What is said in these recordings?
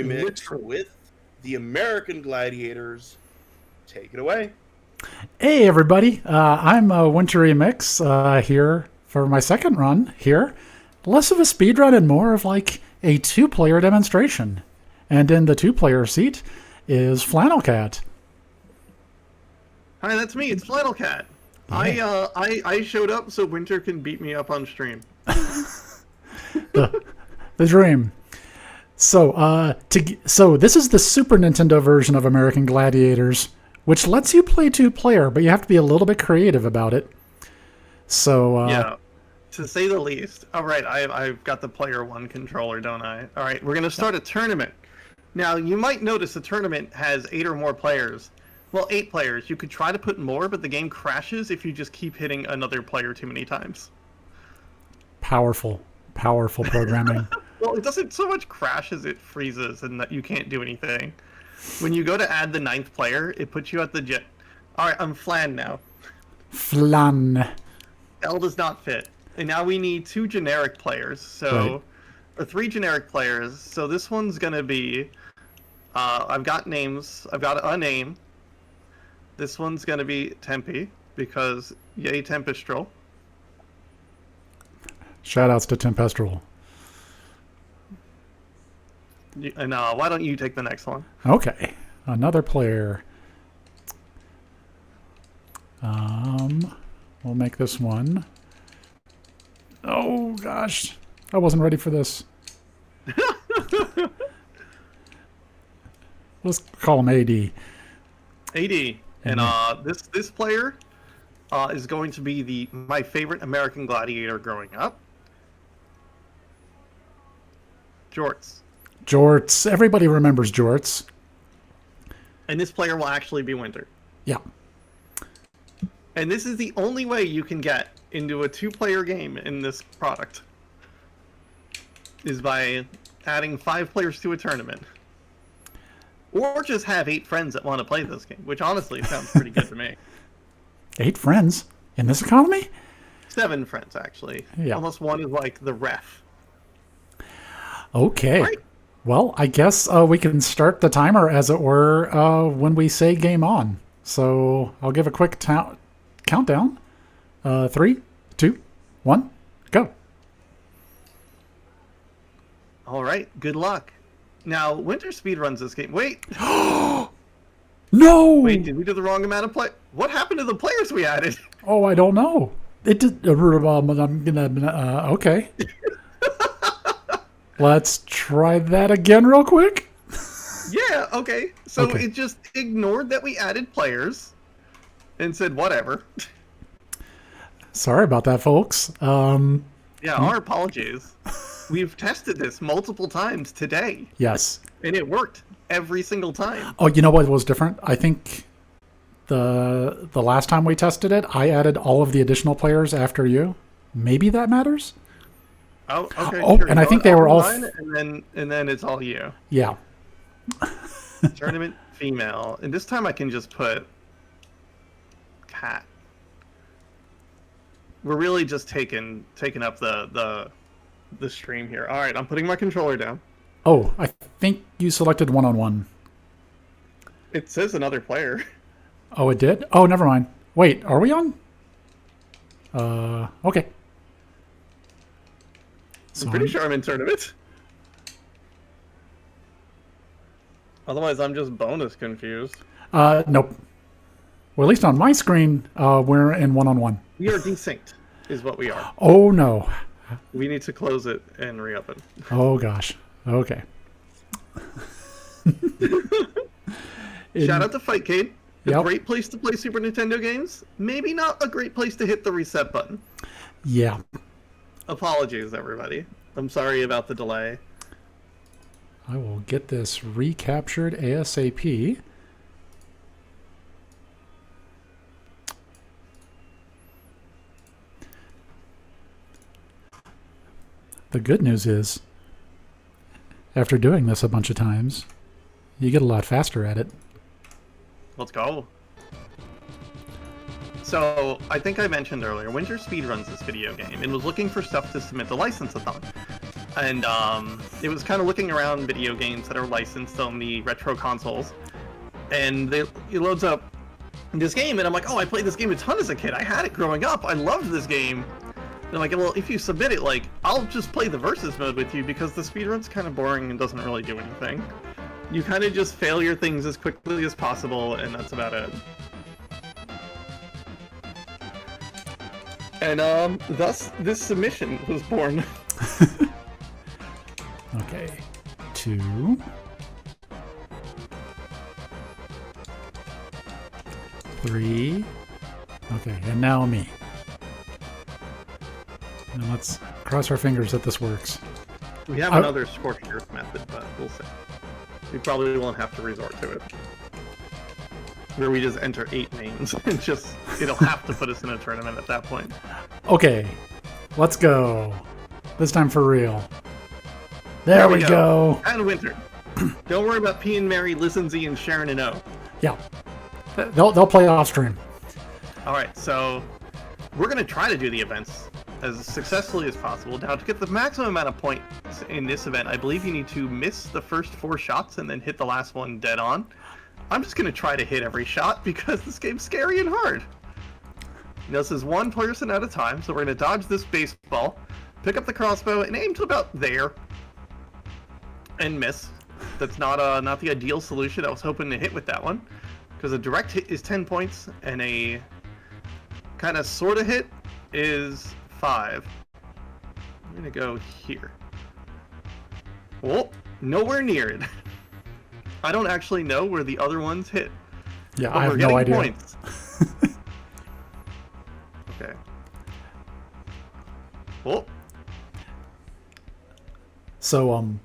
Mix with the American Gladiators. Take it away. Hey everybody, I'm Wintry Mix here for my second run here. Less of a speed run and more of like a two-player demonstration. And in the two-player seat is Flannelkat. Hi, that's me. It's Flannelkat. Yeah. I showed up so Winter can beat me up on stream. the dream. So this is the Super Nintendo version of American Gladiators, which lets you play two-player, but you have to be a little bit creative about it. So yeah, to say the least. All right, I've got the player one controller, don't I? All right, we're gonna start a tournament. Now you might notice the tournament has 8 or more players. Well, 8 players. You could try to put more, but the game crashes if you just keep hitting another player too many times. Powerful programming. Well, it doesn't so much crash as it freezes and that you can't do anything. When you go to add the 9th player, it puts you at the jet. All right, I'm Flan now. Flan. L does not fit. And now we need 2 generic players. So, right. Or 3 generic players. So this one's gonna be. I've got names. I've got a name. This one's gonna be Tempe because yay Tempestral. Shoutouts to Tempestral. And why don't you take the next one? Okay, another player. We'll make this one. Oh gosh, I wasn't ready for this. Let's call him AD. AD, and this player is going to be my favorite American Gladiator growing up. Jorts. Jorts. Everybody remembers Jorts. And this player will actually be Winter. Yeah. And this is the only way you can get into a 2-player game in this product. Is by adding 5 players to a tournament. Or just have 8 friends that want to play this game, which honestly sounds pretty good to me. 8 friends? In this economy? 7 friends, actually. Yeah. Almost one is like the ref. Okay. Right. Well, I guess we can start the timer, as it were, when we say game on. So I'll give a quick countdown. 3, 2, 1, go. All right. Good luck. Now, Winter speedruns this game. Wait. No! Wait, did we do the wrong amount of play? What happened to the players we added? Oh, I don't know. It did. Okay. Let's try that again real quick. Yeah, okay. So It just ignored that we added players and said whatever. Sorry about that, folks. Yeah, our apologies. We've tested this multiple times today. Yes. And it worked every single time. Oh, you know what was different? I think the last time we tested it, I added all of the additional players after you. Maybe that matters? Oh, okay. Oh, sure. and I think they were all... And then it's all you. Yeah. Tournament female. And this time I can just put cat. We're really just taking up the stream here. All right, I'm putting my controller down. Oh, I think you selected one-on-one. It says another player. Oh, it did? Oh, never mind. Wait, are we on? Okay. I'm pretty sure I'm in tournament. Otherwise, I'm just bonus confused. Nope. Well, at least on my screen, we're in one-on-one. We are desynced, is what we are. Oh, no. We need to close it and re-open. Oh, gosh. Okay. Shout out to Fightcade. Yep. A great place to play Super Nintendo games. Maybe not a great place to hit the reset button. Yeah. Apologies, everybody. I'm sorry about the delay. I will get this recaptured ASAP. The good news is, after doing this a bunch of times, you get a lot faster at it. Let's go. So, I think I mentioned earlier, Winter speedruns this video game and was looking for stuff to submit to license-a-thon. and it was kind of looking around video games that are licensed on the retro consoles, and it loads up this game, and I'm like, oh, I played this game a ton as a kid. I had it growing up. I loved this game. And I'm like, well, if you submit it, like, I'll just play the versus mode with you because the speedrun's kind of boring and doesn't really do anything. You kind of just fail your things as quickly as possible, and that's about it. And thus this submission was born. Okay. 2. 3. Okay, and now me. Now let's cross our fingers that this works. We have another scorched earth method, but we'll see. We probably won't have to resort to it. Where we just enter 8 names and just, it'll have to put us in a tournament at that point. Okay, let's go. This time for real. There we go. And Winter. Don't worry about P and Mary, Listen Z, and Sharon and O. Yeah. They'll play off stream. Alright, so we're going to try to do the events as successfully as possible. Now, to get the maximum amount of points in this event, I believe you need to miss the first 4 shots and then hit the last one dead on. I'm just going to try to hit every shot because this game's scary and hard. Now, this is one person at a time, so we're going to dodge this baseball, pick up the crossbow, and aim to about there. And miss. That's not the ideal solution. I was hoping to hit with that one. Because a direct hit is 10 points, and a kind of sort of hit is 5. I'm going to go here. Oh, nowhere near it. I don't actually know where the other ones hit. Yeah, but I have no idea. Points. Okay. Oh. So,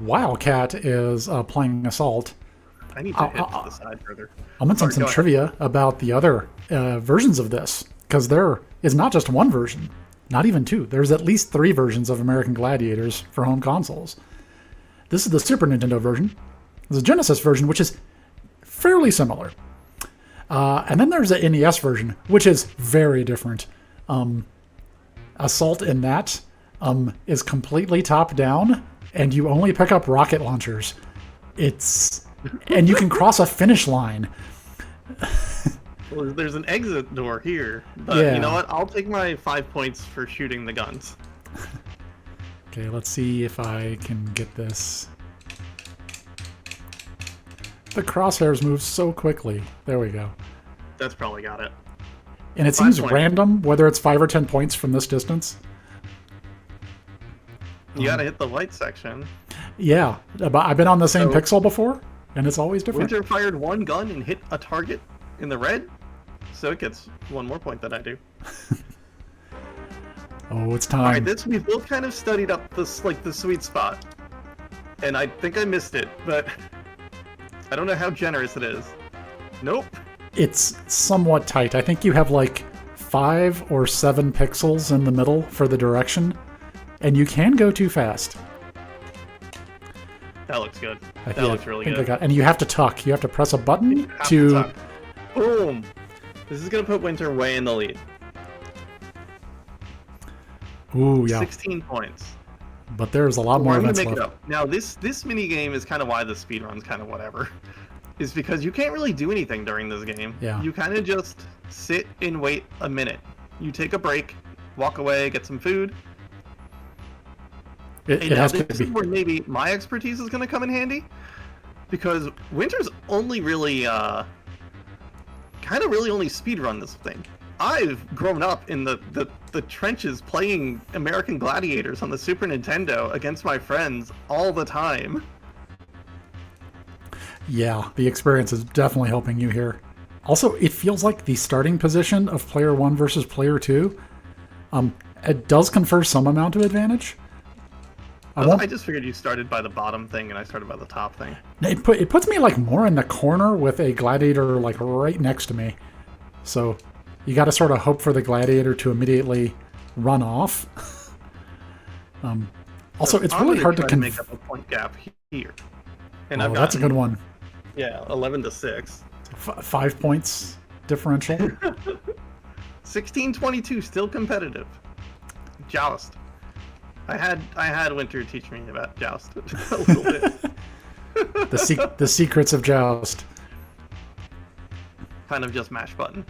Wildcat is playing Assault. I need to hit to the side further. I'll mention some trivia about the other versions of this, because there is not just one version, not even 2. There's at least 3 versions of American Gladiators for home consoles. This is the Super Nintendo version. There's a Genesis version, which is fairly similar. And then there's an NES version, which is very different. Assault in that is completely top-down, and you only pick up rocket launchers. And you can cross a finish line. Well, there's an exit door here. But yeah. You know what? I'll take my 5 points for shooting the guns. Okay, let's see if I can get this. The crosshairs move so quickly. There we go. That's probably got it. And it seems random whether it's 5 or 10 points from this distance. You gotta hit the white section. Yeah, I've been on the same pixel before, and it's always different. Winter fired 1 gun and hit a target in the red, so it gets 1 more point than I do. Oh, it's time. Alright, we both kind of studied up this, like, the sweet spot. And I think I missed it, but I don't know how generous it is. Nope. It's somewhat tight. I think you have like 5 or 7 pixels in the middle for the direction, and you can go too fast. That looks good. That looks really good. And you have to tuck. You have to press a button to... Boom! This is going to put Winter way in the lead. Ooh, yeah. 16 points. But there's a lot more events left. Make it up. Now, this mini game is kind of why the speedrun's kind of whatever. Is because you can't really do anything during this game. Yeah. You kind of just sit and wait a minute. You take a break, walk away, get some food. It has to be. This is where maybe my expertise is going to come in handy. Because Winter's only really, kind of really only speedrun this thing. I've grown up in the trenches playing American Gladiators on the Super Nintendo against my friends all the time. Yeah, the experience is definitely helping you here. Also, it feels like the starting position of player 1 versus player 2, it does confer some amount of advantage. I just figured you started by the bottom thing and I started by the top thing. It puts me like more in the corner with a gladiator like right next to me. So you got to sort of hope for the gladiator to immediately run off. Also, it's really hard to make up a point gap here. And oh, that's a good one. Yeah, 11-6. 5 points differential. 16-22, still competitive. Joust. I had Winter teach me about Joust a little bit. The secrets of Joust. Kind of just mash button,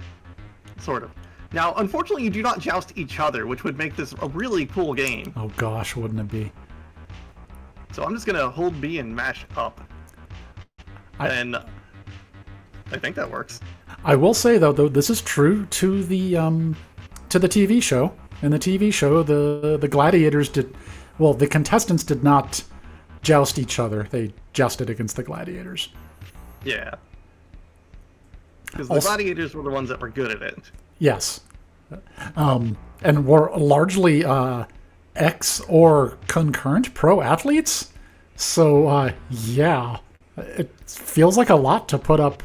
sort of. Now, unfortunately, you do not joust each other, which would make this a really cool game. Oh gosh, wouldn't it be? So I'm just gonna hold B and mash up, and I think that works. I will say though, this is true to the TV show. In the TV show, the gladiators the contestants did not joust each other. They jousted against the gladiators. Yeah. Because the gladiators were the ones that were good at it. Yes. And were largely ex or concurrent pro athletes. So, yeah. It feels like a lot to put up,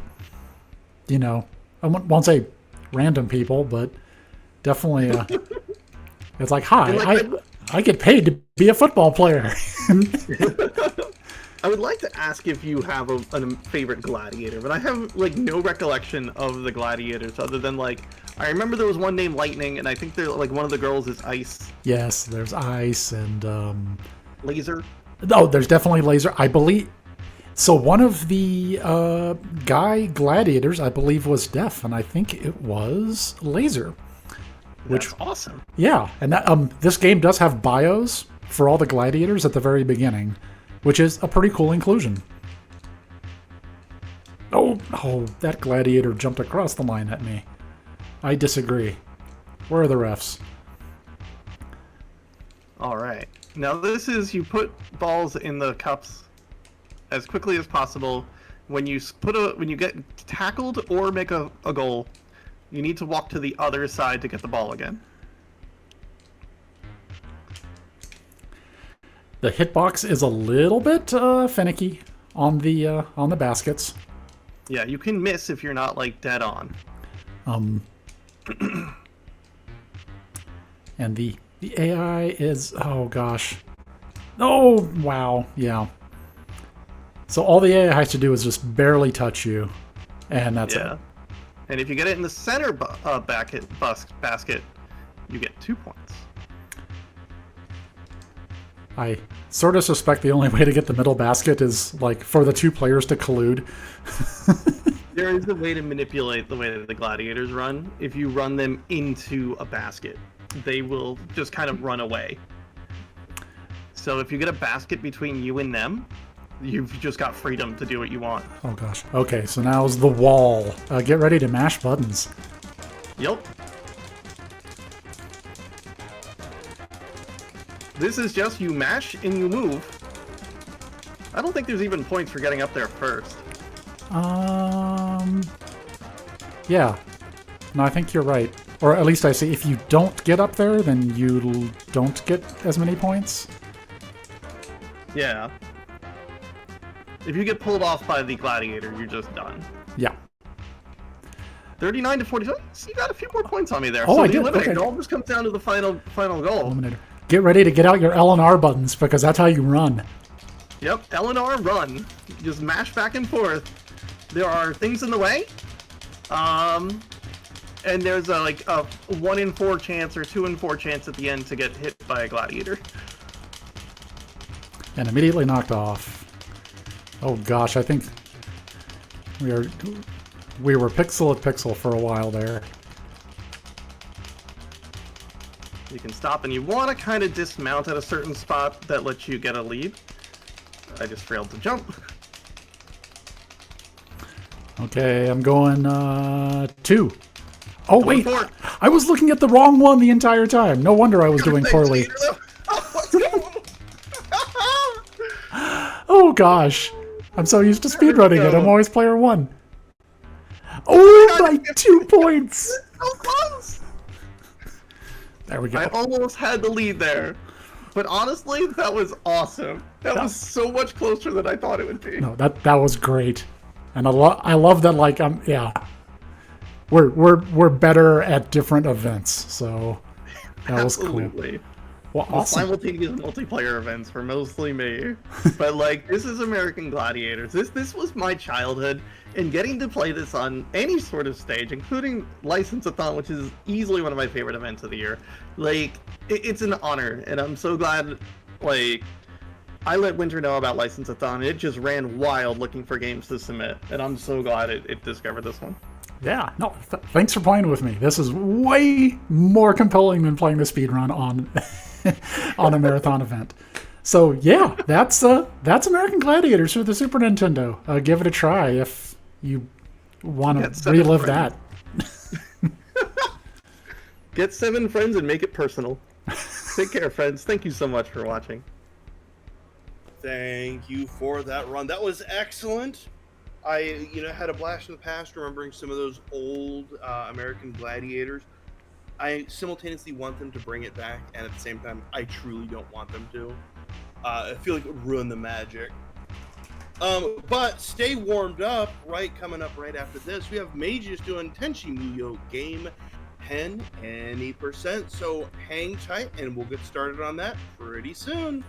I won't say random people, but definitely, it's like, hi, I get paid to be a football player. I would like to ask if you have a favorite gladiator, but I have no recollection of the gladiators other than I remember there was one named Lightning, and I think they're one of the girls is Ice. Yes, there's Ice and Laser. Oh, there's definitely Laser. I believe so. One of the guy gladiators, I believe, was deaf, and I think it was Laser. That's awesome. Yeah, and that, this game does have bios for all the gladiators at the very beginning, which is a pretty cool inclusion. Oh, that gladiator jumped across the line at me. I disagree. Where are the refs? All right. Now this is you put balls in the cups as quickly as possible. When you get tackled or make a goal, you need to walk to the other side to get the ball again. The hitbox is a little bit finicky on the baskets. Yeah, you can miss if you're not dead on. And the AI is, oh gosh. Oh, wow, yeah. So all the AI has to do is just barely touch you, and that's it. And if you get it in the center basket, you get 2 points. I sort of suspect the only way to get the middle basket is for the two players to collude. There is a way to manipulate the way that the gladiators run. If you run them into a basket, they will just kind of run away. So if you get a basket between you and them, you've just got freedom to do what you want. Oh gosh. Okay, so now's the wall. Get ready to mash buttons. Yep. This is just you mash and you move. I don't think there's even points for getting up there first. Yeah. No, I think you're right. Or at least I say if you don't get up there, then you don't get as many points. Yeah. If you get pulled off by the gladiator, you're just done. Yeah. 39 to 42. So you got a few more points on me there. Oh, so I the did. eliminator Okay. goal just comes down to the final goal. Eliminator. Get ready to get out your L and R buttons because that's how you run. Yep, L and R run. Just mash back and forth. There are things in the way. And there's a 1 in 4 chance or 2 in 4 chance at the end to get hit by a gladiator. And immediately knocked off. Oh gosh, I think we were pixel at pixel for a while there. You can stop, and you want to kind of dismount at a certain spot that lets you get a lead. I just failed to jump. Okay, I'm going 2. Oh wait, for it. I was looking at the wrong one the entire time. No wonder I was doing poorly. Oh gosh, I'm so used to speedrunning it. I'm always player 1. Oh, by 2 points. So close! There we go. I almost had the lead there. But honestly, that was awesome. That was so much closer than I thought it would be. No, that was great, and I love that. Yeah, we're better at different events, so that was cool. Absolutely. Well, The awesome. simultaneous multiplayer events were mostly me, but like this is American Gladiators. This was my childhood, and getting to play this on any sort of stage, including License-a-thon, which is easily one of my favorite events of the year. Like it's an honor, and I'm so glad. Like I let Winter know about License-a-thon, and it just ran wild looking for games to submit, and I'm so glad it discovered this one. Yeah, no, thanks for playing with me. This is way more compelling than playing the speedrun on on a marathon event. So yeah, that's American Gladiators for the Super Nintendo. Give it a try if you want Get to 7 relive friends. that. Get 7 friends and make it personal. Take care, friends. Thank you so much for watching. Thank you for that run. That was excellent. I, had a blast in the past remembering some of those old American Gladiators. I simultaneously want them to bring it back, and at the same time, I truly don't want them to. I feel like it would ruin the magic. But stay warmed up, coming up right after this, we have Mages doing Tenchi Muyo Game 10 any %. So hang tight, and we'll get started on that pretty soon.